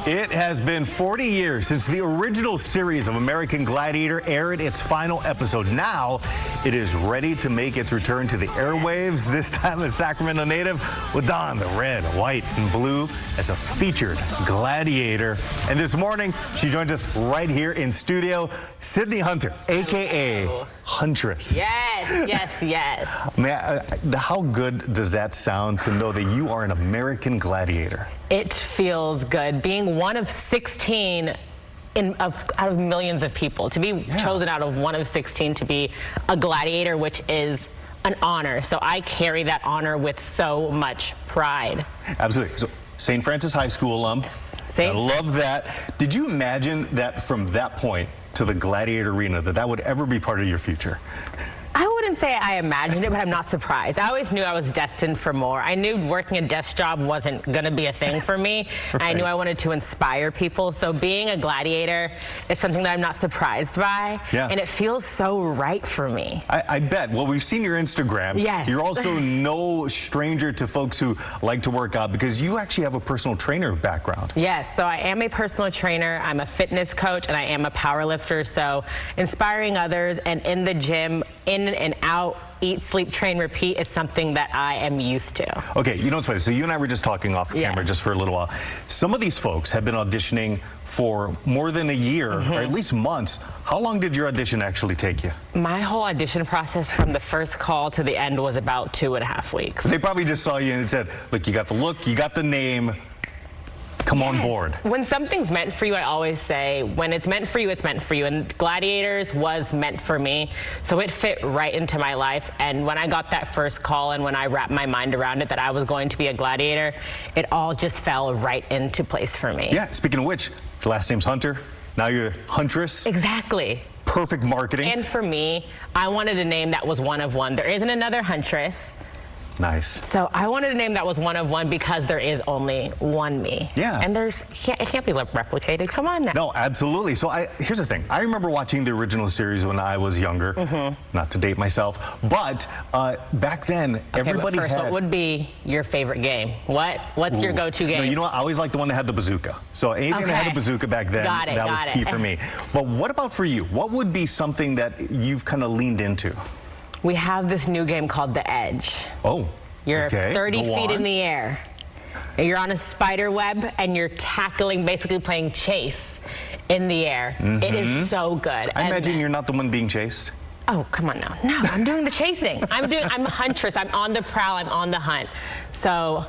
It has been 40 years since the original series of American Gladiator aired its final episode. Now, it is ready to make its return to the airwaves, this time a Sacramento native will don the red, white, and blue as a featured gladiator. And this morning, she joins us right here in studio, Sydney Hunter, a.k.a. Huntress. Yes. Man, how good does that sound to know that you are an American gladiator? It feels good. Being one of 16 out of millions of people, to be chosen out of one of 16 to be a gladiator, which is an honor. So I carry that honor with so much pride. Absolutely. So St. Francis High School alum. Yes. I love that. Did you imagine that from that point to the Gladiator Arena, that would ever be part of your future? I wouldn't say I imagined it, but I'm not surprised. I always knew I was destined for more. I knew working a desk job wasn't going to be a thing for me. Right. I knew I wanted to inspire people. So being a gladiator is something that I'm not surprised by. Yeah. And it feels so right for me. I bet. Well, we've seen your Instagram. Yes. You're also no stranger to folks who like to work out because you actually have a personal trainer background. Yes. So I am a personal trainer. I'm a fitness coach and I am a power lifter. So inspiring others and in the gym, in and out, eat, sleep, train, repeat is something that I am used to. Okay, you know what's funny? So you and I were just talking off camera just for a little while. Some of these folks have been auditioning for more than a year, or at least months. How long did your audition actually take you? My whole audition process from the first call to the end was about 2.5 weeks. They probably just saw you and said, look, you got the look, you got the name. Come on board. When something's meant for you, I always say, when it's meant for you, it's meant for you. And Gladiators was meant for me. So it fit right into my life. And when I got that first call and when I wrapped my mind around it that I was going to be a gladiator, it all just fell right into place for me. Yeah, speaking of which, the last name's Hunter. Now you're Huntress. Exactly. Perfect marketing. And for me, I wanted a name that was one of one. There isn't another Huntress. Nice. So I wanted a name that was one of one because there is only one me. Yeah. And it can't be replicated. Come on now. No, absolutely. So here's the thing. I remember watching the original series when I was younger. Not to date myself, but back then everybody but first, had. What would be your favorite game? What's your go-to game? No, you know what? I always liked the one that had the bazooka. So anything that had a bazooka back then, that was key for me. But what about for you? What would be something that you've kind of leaned into? We have this new game called The Edge. Oh, You're 30 feet in the air. You're on a spider web and you're tackling, basically playing chase in the air. It is so good. I imagine you're not the one being chased. Oh, come on now. No, I'm doing the chasing. I'm a Huntress. I'm on the prowl. I'm on the hunt. So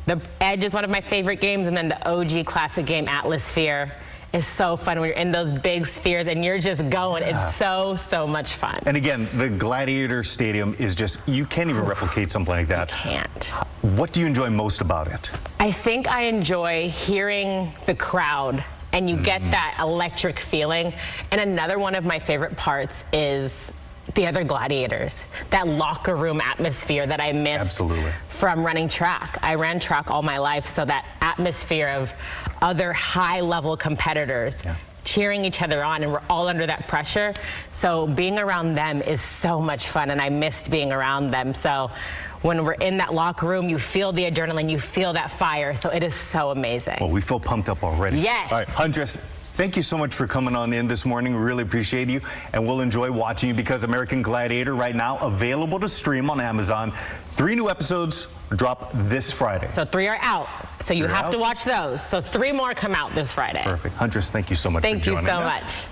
The Edge is one of my favorite games, and then the OG classic game, Atmosphere, is so fun when you're in those big spheres and you're just going. It's so much fun. And again, the Gladiator Stadium is just, you can't even replicate something like that. You can't. What do you enjoy most about it? I think I enjoy hearing the crowd and you get that electric feeling. And another one of my favorite parts is the other gladiators, that locker room atmosphere that I missed from running track. I ran track all my life, so that atmosphere of other high-level competitors cheering each other on, and we're all under that pressure. So being around them is so much fun, and I missed being around them. So when we're in that locker room, you feel the adrenaline, you feel that fire, so it is so amazing. Well, we feel pumped up already. Yes. All right, Huntress, thank you so much for coming on in this morning. We really appreciate you, and we'll enjoy watching you because American Gladiator right now available to stream on Amazon. 3 new episodes drop this Friday. So 3 are out, so you have to watch those. So 3 more come out this Friday. Perfect. Huntress, thank you so much for joining us. Thank you so much.